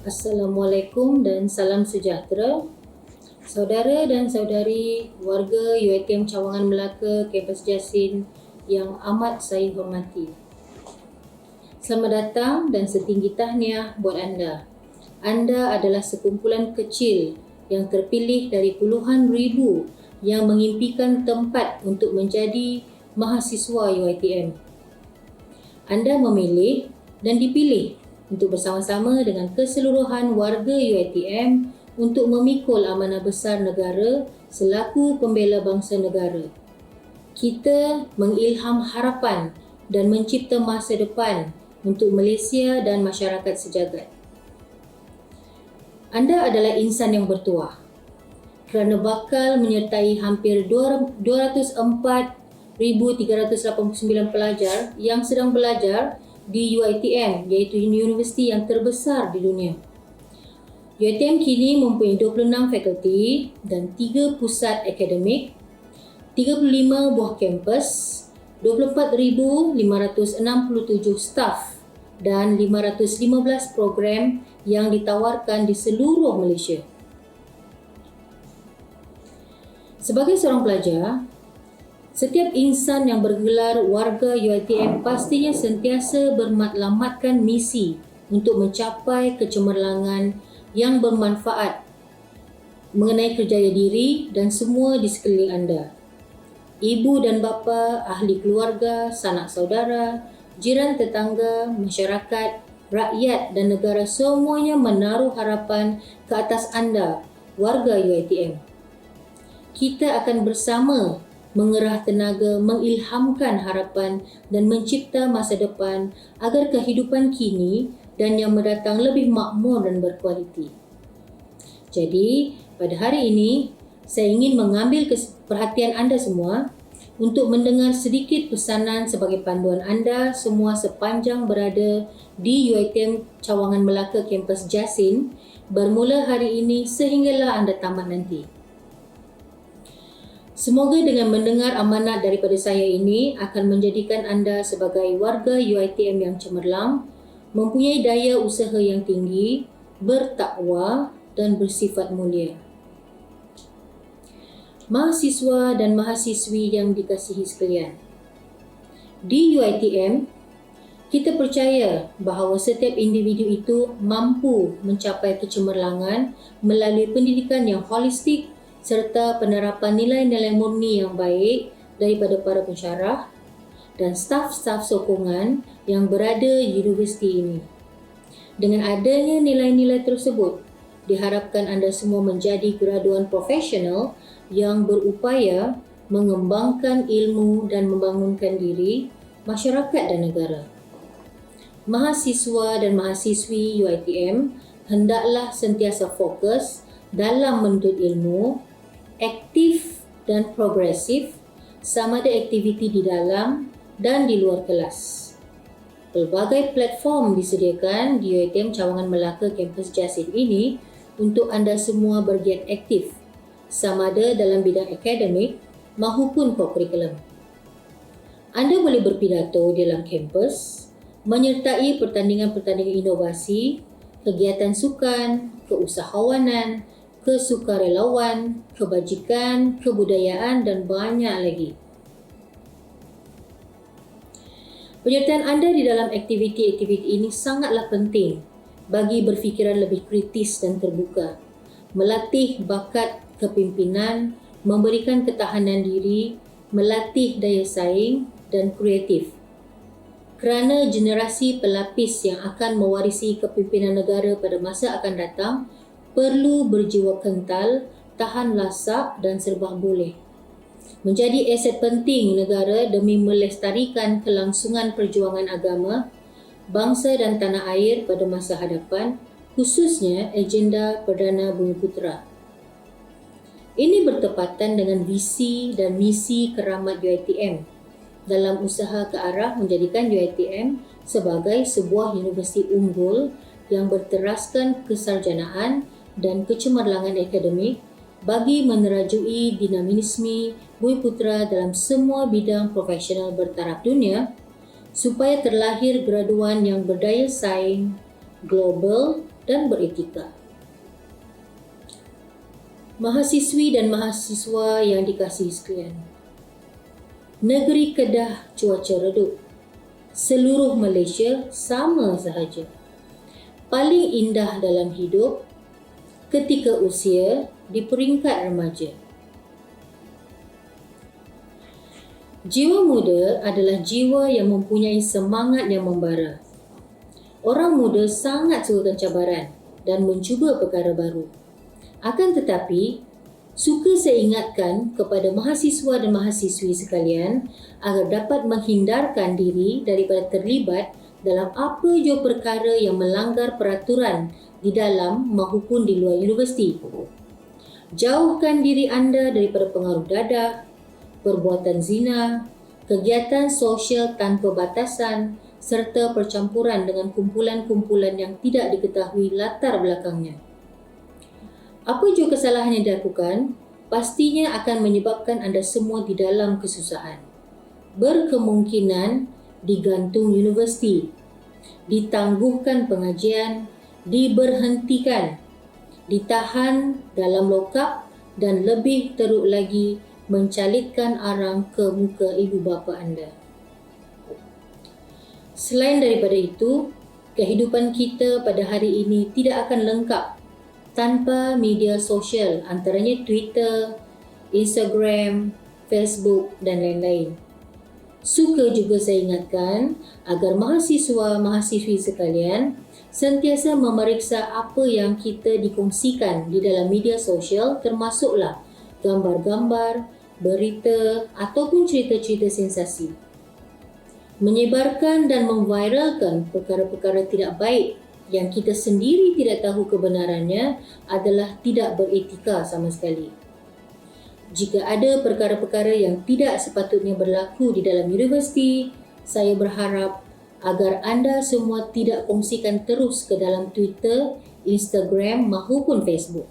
Assalamualaikum dan salam sejahtera. Saudara dan saudari warga UiTM Cawangan Melaka, Kampus Jasin yang amat saya hormati. Selamat datang dan setinggi tahniah buat anda. Anda adalah sekumpulan kecil yang terpilih dari puluhan ribu yang mengimpikan tempat untuk menjadi mahasiswa UiTM. Anda memilih dan dipilih untuk bersama-sama dengan keseluruhan warga UiTM untuk memikul amanah besar negara selaku pembela bangsa negara. Kita mengilham harapan dan mencipta masa depan untuk Malaysia dan masyarakat sejagat. Anda adalah insan yang bertuah kerana bakal menyertai hampir 204,389 pelajar yang sedang belajar di UiTM, iaitu universiti yang terbesar di dunia. UiTM kini mempunyai 26 fakulti dan 3 pusat akademik, 35 buah kampus, 24,567 staf dan 515 program yang ditawarkan di seluruh Malaysia. Sebagai seorang pelajar, setiap insan yang bergelar warga UiTM pastinya sentiasa bermatlamatkan misi untuk mencapai kecemerlangan yang bermanfaat mengenai kerjaya diri dan semua di sekeliling anda. Ibu dan bapa, ahli keluarga, sanak saudara, jiran tetangga, masyarakat, rakyat dan negara semuanya menaruh harapan ke atas anda, warga UiTM. Kita akan bersama mengerah tenaga, mengilhamkan harapan dan mencipta masa depan agar kehidupan kini dan yang mendatang lebih makmur dan berkualiti. Jadi, pada hari ini, saya ingin mengambil perhatian anda semua untuk mendengar sedikit pesanan sebagai panduan anda semua sepanjang berada di UiTM Cawangan Melaka Kampus Jasin bermula hari ini sehinggalah anda tamat nanti. Semoga dengan mendengar amanat daripada saya ini akan menjadikan anda sebagai warga UiTM yang cemerlang, mempunyai daya usaha yang tinggi, bertakwa dan bersifat mulia. Mahasiswa dan mahasiswi yang dikasihi sekalian, di UiTM, kita percaya bahawa setiap individu itu mampu mencapai kecemerlangan melalui pendidikan yang holistik serta penerapan nilai-nilai murni yang baik daripada para pensyarah dan staf-staf sokongan yang berada di universiti ini. Dengan adanya nilai-nilai tersebut, diharapkan anda semua menjadi graduan profesional yang berupaya mengembangkan ilmu dan membangunkan diri, masyarakat dan negara. Mahasiswa dan mahasiswi UiTM hendaklah sentiasa fokus dalam menuntut ilmu, aktif dan progresif sama ada aktiviti di dalam dan di luar kelas. Pelbagai platform disediakan di UiTM Cawangan Melaka Kampus Jasin ini untuk anda semua bergiat aktif sama ada dalam bidang akademik maupun kokurikulum. Anda boleh berpidato di dalam kampus, menyertai pertandingan-pertandingan inovasi, kegiatan sukan, keusahawanan, kesukarelawan, kebajikan, kebudayaan dan banyak lagi. Penyertaan anda di dalam aktiviti-aktiviti ini sangatlah penting bagi berfikiran lebih kritis dan terbuka, melatih bakat kepimpinan, memberikan ketahanan diri, melatih daya saing dan kreatif. Kerana generasi pelapis yang akan mewarisi kepimpinan negara pada masa akan datang perlu berjiwa kental, tahan lasak dan serba boleh. Menjadi aset penting negara demi melestarikan kelangsungan perjuangan agama, bangsa dan tanah air pada masa hadapan, khususnya agenda Perdana Bumiputera. Ini bertepatan dengan visi dan misi keramat UiTM dalam usaha ke arah menjadikan UiTM sebagai sebuah universiti unggul yang berteraskan kesarjanaan dan kecemerlangan akademik bagi menerajui dinamisme Bumiputera dalam semua bidang profesional bertaraf dunia supaya terlahir graduan yang berdaya saing, global dan beretika. Mahasiswi dan mahasiswa yang dikasihi sekalian, negeri Kedah cuaca redup. Seluruh Malaysia sama sahaja. Paling indah dalam hidup ketika usia di peringkat remaja. Jiwa muda adalah jiwa yang mempunyai semangat yang membara. Orang muda sangat sukakan cabaran dan mencuba perkara baru. Akan tetapi, suka saya ingatkan kepada mahasiswa dan mahasiswi sekalian agar dapat menghindarkan diri daripada terlibat dalam apa jua perkara yang melanggar peraturan di dalam maupun di luar universiti. Jauhkan diri anda daripada pengaruh dadah, perbuatan zina, kegiatan sosial tanpa batasan serta percampuran dengan kumpulan-kumpulan yang tidak diketahui latar belakangnya. Apa jua kesalahan yang dilakukan, pastinya akan menyebabkan anda semua di dalam kesusahan. Berkemungkinan digantung universiti, ditangguhkan pengajian, diberhentikan, ditahan dalam lokap dan lebih teruk lagi mencalitkan arang ke muka ibu bapa anda. Selain daripada itu, kehidupan kita pada hari ini tidak akan lengkap tanpa media sosial, antaranya Twitter, Instagram, Facebook dan lain-lain. Suka juga saya ingatkan agar mahasiswa-mahasiswi sekalian sentiasa memeriksa apa yang kita dikongsikan di dalam media sosial, termasuklah gambar-gambar, berita ataupun cerita-cerita sensasi. Menyebarkan dan memviralkan perkara-perkara tidak baik yang kita sendiri tidak tahu kebenarannya adalah tidak beretika sama sekali. Jika ada perkara-perkara yang tidak sepatutnya berlaku di dalam universiti, saya berharap agar anda semua tidak kongsikan terus ke dalam Twitter, Instagram maupun Facebook.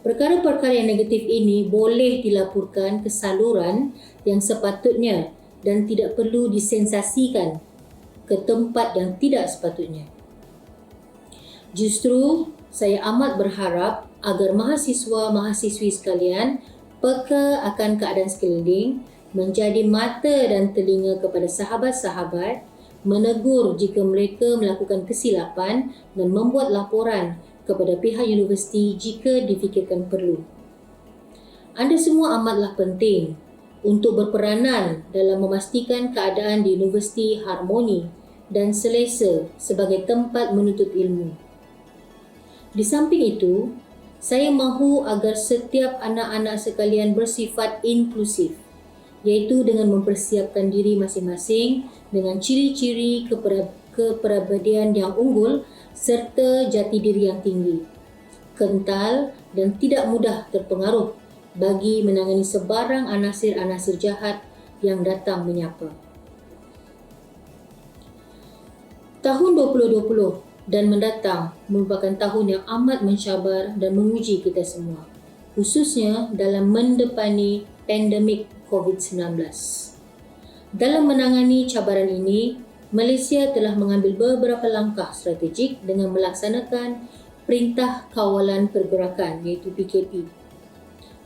Perkara-perkara yang negatif ini boleh dilaporkan ke saluran yang sepatutnya dan tidak perlu disensasikan ke tempat yang tidak sepatutnya. Justru, saya amat berharap agar mahasiswa-mahasiswi sekalian peka akan keadaan sekeliling, menjadi mata dan telinga kepada sahabat-sahabat, menegur jika mereka melakukan kesilapan dan membuat laporan kepada pihak universiti jika difikirkan perlu. Anda semua amatlah penting untuk berperanan dalam memastikan keadaan di universiti harmoni dan selesa sebagai tempat menuntut ilmu. Di samping itu, saya mahu agar setiap anak-anak sekalian bersifat inklusif, iaitu dengan mempersiapkan diri masing-masing dengan ciri-ciri kepribadian yang unggul serta jati diri yang tinggi, kental dan tidak mudah terpengaruh bagi menangani sebarang anasir-anasir jahat yang datang menyapa. Tahun 2020 dan mendatang merupakan tahun yang amat mencabar dan menguji kita semua, khususnya dalam mendepani pandemik COVID-19. Dalam menangani cabaran ini, Malaysia telah mengambil beberapa langkah strategik dengan melaksanakan Perintah Kawalan Pergerakan iaitu PKP.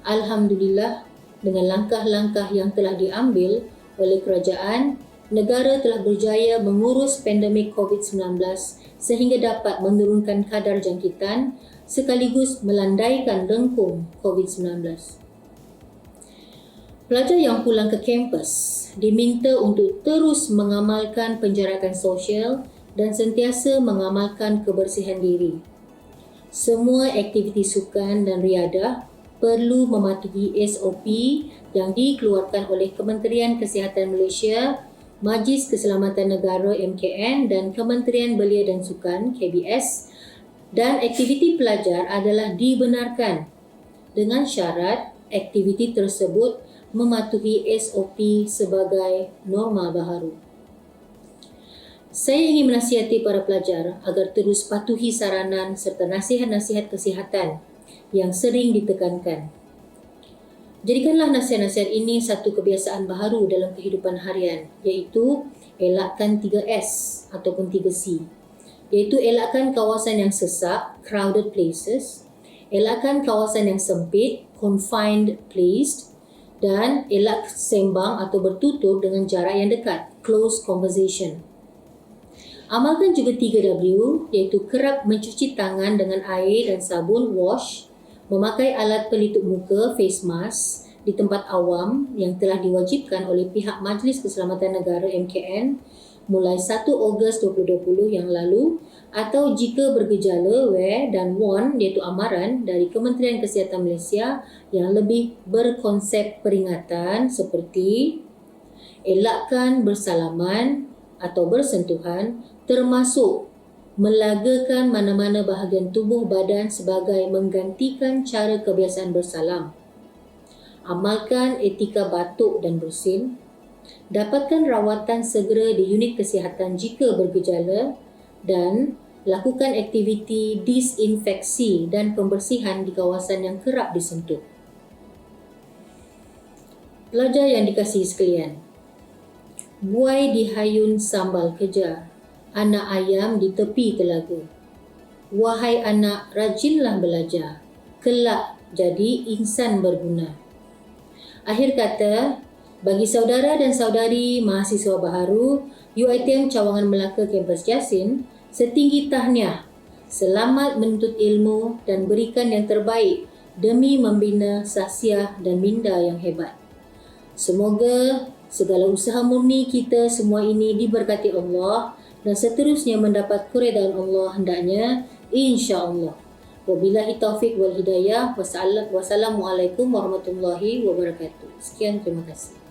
Alhamdulillah, dengan langkah-langkah yang telah diambil oleh kerajaan, negara telah berjaya mengurus pandemik COVID-19 sehingga dapat menurunkan kadar jangkitan sekaligus melandaikan dengkung COVID-19. Pelajar yang pulang ke kampus diminta untuk terus mengamalkan penjarakan sosial dan sentiasa mengamalkan kebersihan diri. Semua aktiviti sukan dan riadah perlu mematuhi SOP yang dikeluarkan oleh Kementerian Kesihatan Malaysia, Majlis Keselamatan Negara MKN dan Kementerian Belia dan Sukan KBS, dan aktiviti pelajar adalah dibenarkan dengan syarat aktiviti tersebut mematuhi SOP sebagai norma baharu. Saya ingin menasihati para pelajar agar terus patuhi saranan serta nasihat-nasihat kesihatan yang sering ditekankan. Jadikanlah nasihat-nasihat ini satu kebiasaan baharu dalam kehidupan harian, iaitu elakkan 3S ataupun 3C, iaitu elakkan kawasan yang sesak, crowded places, elakkan kawasan yang sempit, confined place, dan elak sembang atau bertutur dengan jarak yang dekat, close conversation. Amalkan juga 3W, iaitu kerap mencuci tangan dengan air dan sabun, wash, memakai alat pelitup muka, face mask, di tempat awam yang telah diwajibkan oleh pihak Majlis Keselamatan Negara MKN mulai 1 Ogos 2020 yang lalu, atau jika bergejala, wear dan warn, iaitu amaran dari Kementerian Kesihatan Malaysia yang lebih berkonsep peringatan seperti elakkan bersalaman atau bersentuhan, termasuk melagakan mana-mana bahagian tubuh badan sebagai menggantikan cara kebiasaan bersalam. Amalkan etika batuk dan bersin. Dapatkan rawatan segera di unit kesihatan jika bergejala dan lakukan aktiviti disinfeksi dan pembersihan di kawasan yang kerap disentuh. Pelajar yang dikasihi sekalian, buai dihayun sambal kejar, anak ayam di tepi telaga. Wahai anak, rajinlah belajar, kelak jadi insan berguna. Akhir kata, bagi saudara dan saudari mahasiswa baharu UiTM Cawangan Melaka Kampus Jasin, setinggi tahniah, selamat menuntut ilmu dan berikan yang terbaik demi membina sahsiah dan minda yang hebat. Semoga segala usaha murni kita semua ini diberkati Allah dan seterusnya mendapat keredaan Allah hendaknya, insya-Allah. Wabillahi taufiq wal hidayah. Wassalamualaikum warahmatullahi wabarakatuh. Sekian, terima kasih.